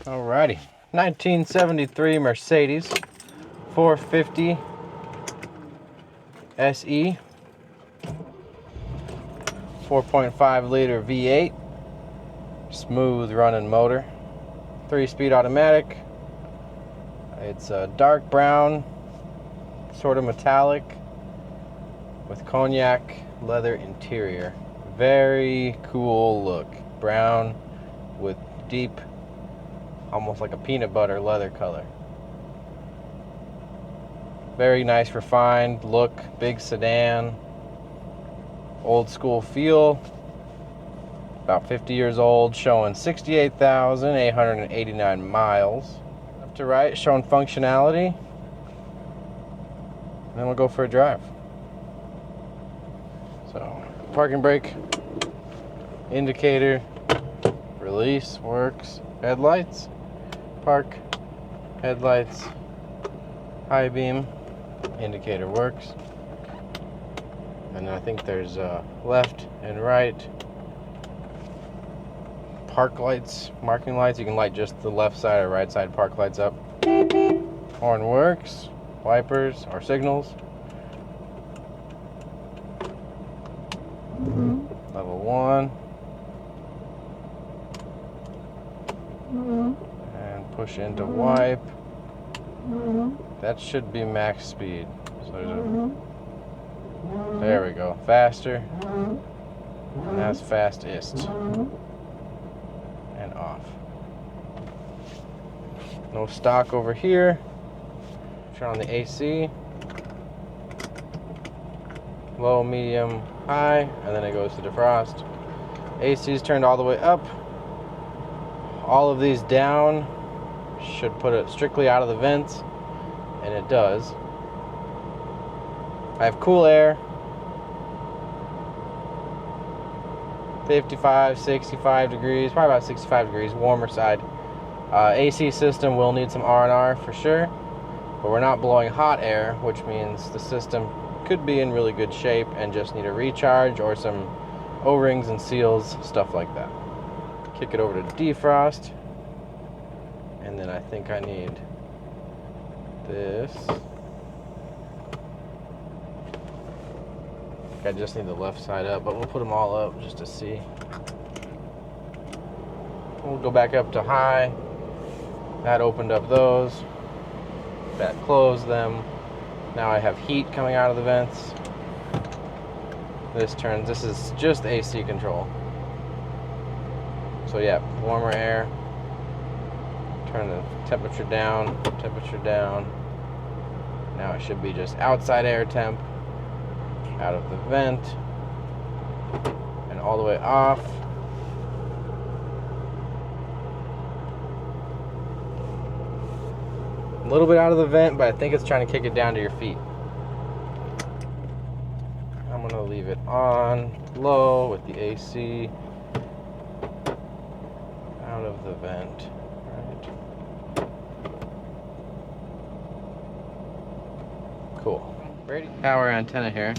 Alrighty, 1973 Mercedes 450 SE, 4.5 liter V8, smooth running motor, 3-speed automatic. It's a dark brown, sort of metallic, with cognac leather interior. Very cool look. Brown with deep, almost like a peanut butter leather color. Very nice refined look, big sedan, old school feel. About 50 years old, showing 68,889 miles. Left to right, showing functionality. And then we'll go for a drive. So, parking brake, indicator, release works, headlights, park, headlights, high beam, indicator works. And I think there's left and right park lights, marking lights. You can light just the left side or right side park lights up. Horn works, wipers or signals. Level 1. And push into wipe. That should be max speed. So there we go. Faster. And that's fastest. And off. No stock over here. Turn on the AC. Low, medium, high, and then it goes to defrost. AC is turned all the way up. All of these down should put it strictly out of the vents, and it does. I have cool air. 55, 65 degrees, probably about 65 degrees, warmer side. AC system will need some R&R for sure, but we're not blowing hot air, which means the system could be in really good shape and just need a recharge or some O-rings and seals, stuff like that. Kick it over to defrost, and then I think I need this. I just need the left side up, but we'll put them all up just to see. We'll go back up to high. That opened up those. That closed them. Now I have heat coming out of the vents. This is just AC control. So yeah, warmer air. Turn the temperature down, temperature down. Now it should be just outside air temp. Out of the vent and all the way off. A little bit out of the vent, but I think it's trying to kick it down to your feet. I'm gonna leave it on low with the AC out of the vent. Right. Cool. Power antenna here.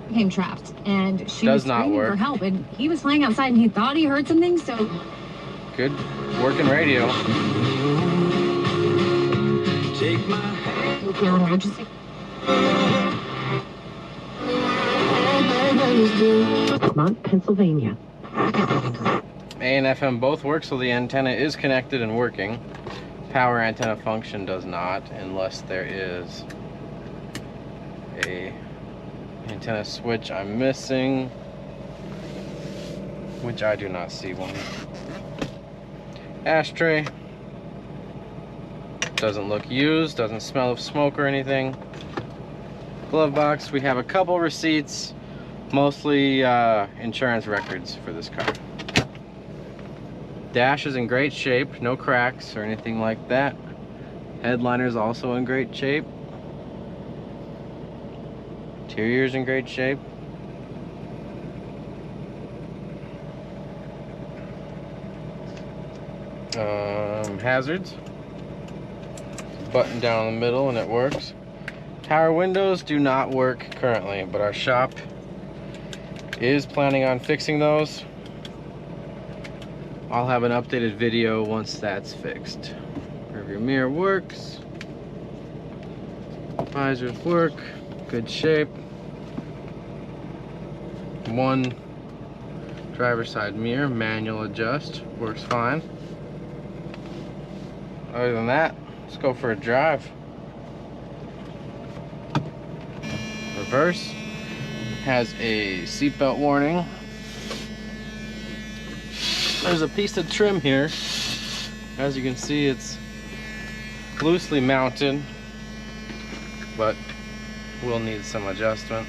Became trapped, and she Does was not screaming work. for help, and he was playing outside, and he thought he heard something, so... Good working radio. Take my hand. Emergency. Bundt, Pennsylvania. AM and FM both work, so the antenna is connected and working. Power antenna function does not, unless there is a antenna switch I'm missing, which I do not see one. Ashtray. Doesn't look used, doesn't smell of smoke or anything. Glove box, we have a couple receipts, mostly insurance records for this car. Dash is in great shape, no cracks or anything like that. Headliner's also in great shape. Interior's in great shape. Hazards. Button down in the middle and it works. Power windows do not work currently, but our shop is planning on fixing those. I'll have an updated video once that's fixed. Rear mirror works. Visors work. Good shape. One driver's side mirror, manual adjust, works fine. Other than that, let's go for a drive. Reverse has a seatbelt warning. There's a piece of trim here. As you can see, it's loosely mounted, but will need some adjustment.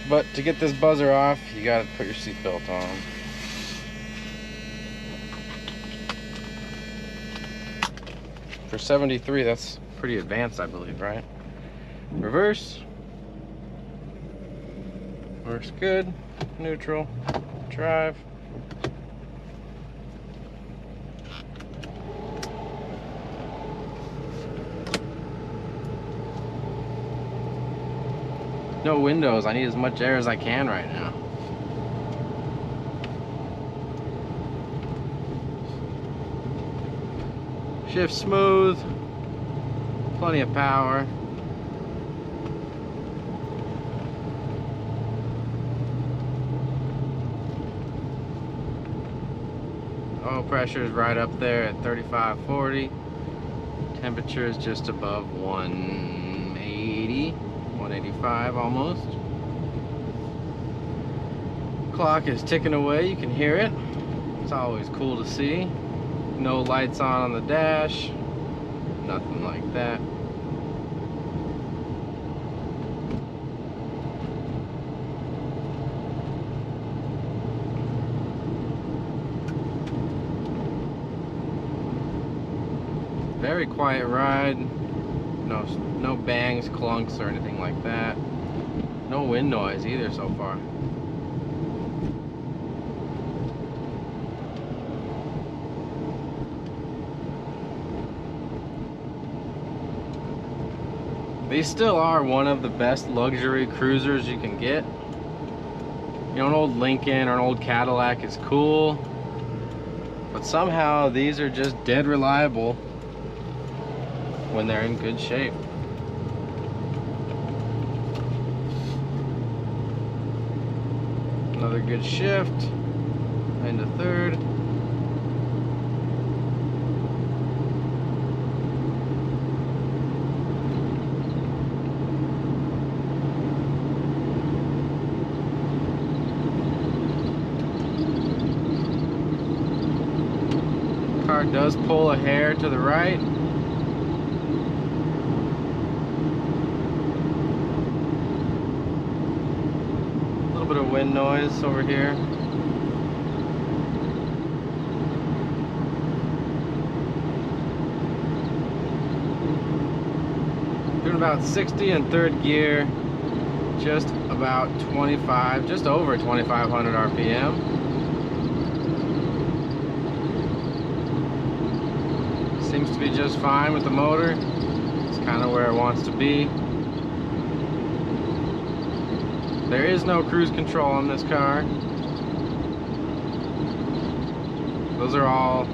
But to get this buzzer off, you gotta put your seatbelt on. For 73, that's pretty advanced, I believe, right? Reverse. Works good. Neutral. Drive. No windows. I need as much air as I can right now. Shift smooth. Plenty of power. Oil pressure is right up there at 35-40. Temperature is just above 180, 185 almost. Clock is ticking away, you can hear it. It's always cool to see. No lights on the dash, nothing like that. Very quiet ride. No bangs, clunks, or anything like that. No wind noise either so far. These still are one of the best luxury cruisers you can get. You know, an old Lincoln or an old Cadillac is cool, but somehow these are just dead reliable when they're in good shape. Another good shift into third. Car does pull a hair to the right. Bit of wind noise over here. Doing about 60 in third gear, just about 25, just over 2,500 RPM. Seems to be just fine with the motor. It's kind of where it wants to be. There is no cruise control on this car. Those are all,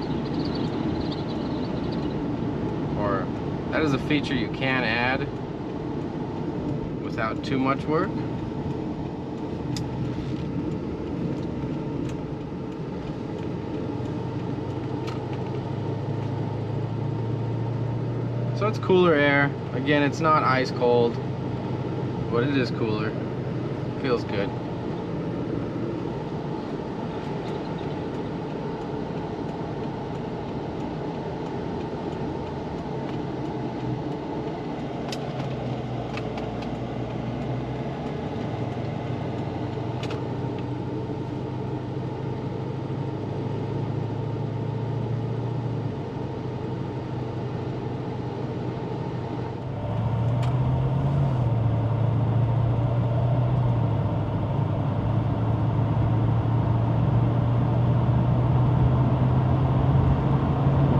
or that is a feature you can add without too much work. So it's cooler air. Again, it's not ice cold, but it is cooler. Feels good.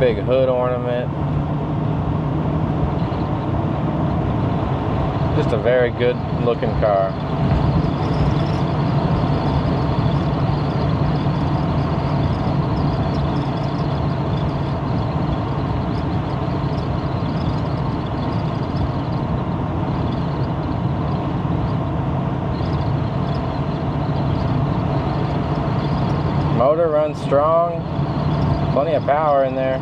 Big hood ornament. Just a very good looking car. Motor runs strong, plenty of power in there.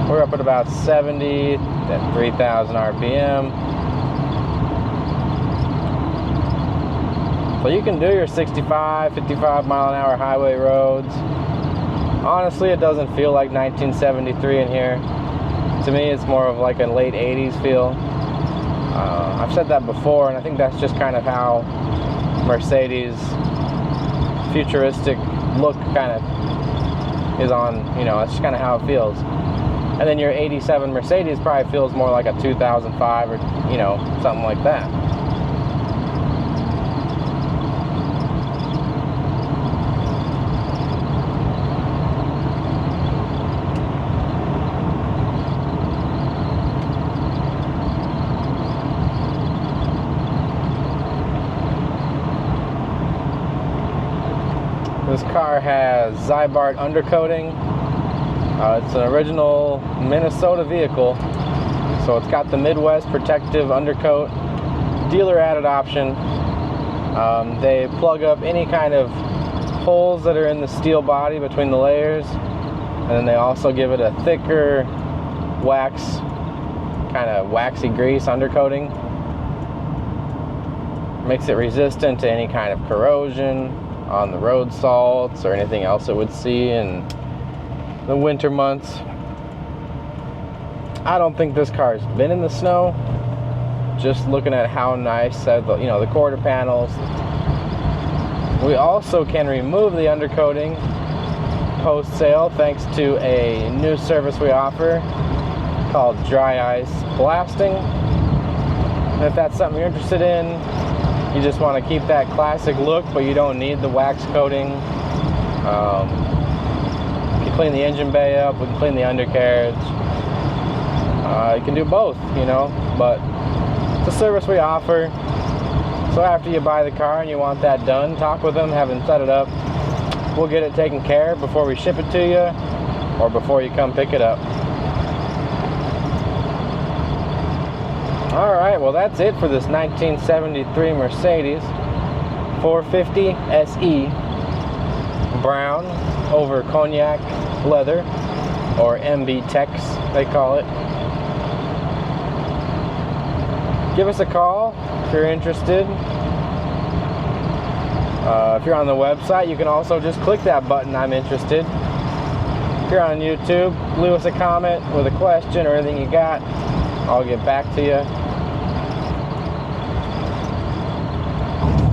We're up at about 70 at 3,000 RPM. So you can do your 65, 55 mile an hour highway roads. Honestly, it doesn't feel like 1973 in here. To me, it's more of like a late 80s feel. I've said that before, and I think that's just kind of how Mercedes' futuristic look kind of is on, you know, that's just kind of how it feels. And then your 87 Mercedes probably feels more like a 2005 or, you know, something like that. This car has Zybart undercoating. It's an original Minnesota vehicle, so it's got the Midwest protective undercoat, dealer added option. They plug up any kind of holes that are in the steel body between the layers, and then they also give it a thicker wax, kind of waxy grease undercoating. Makes it resistant to any kind of corrosion on the road salts or anything else it would see in the winter months. I don't think this car's been in the snow. Just looking at how nice, you know, the quarter panels. We also can remove the undercoating post-sale thanks to a new service we offer called dry ice blasting. And if that's something you're interested in, you just want to keep that classic look, but you don't need the wax coating. You can clean the engine bay up, we can clean the undercarriage. You can do both, you know, but it's a service we offer. So after you buy the car and you want that done, talk with them, have them set it up. We'll get it taken care of before we ship it to you or before you come pick it up. Alright, well that's it for this 1973 Mercedes 450 SE brown over cognac leather, or MB Tex they call it. Give us a call if you're interested. If you're on the website, you can also just click that button, I'm interested. If you're on YouTube, leave us a comment with a question or anything you got. I'll get back to you.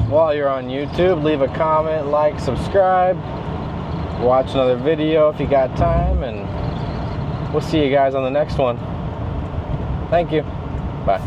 While you're on YouTube, leave a comment, like, subscribe, watch another video if you got time, and we'll see you guys on the next one. Thank you. Bye.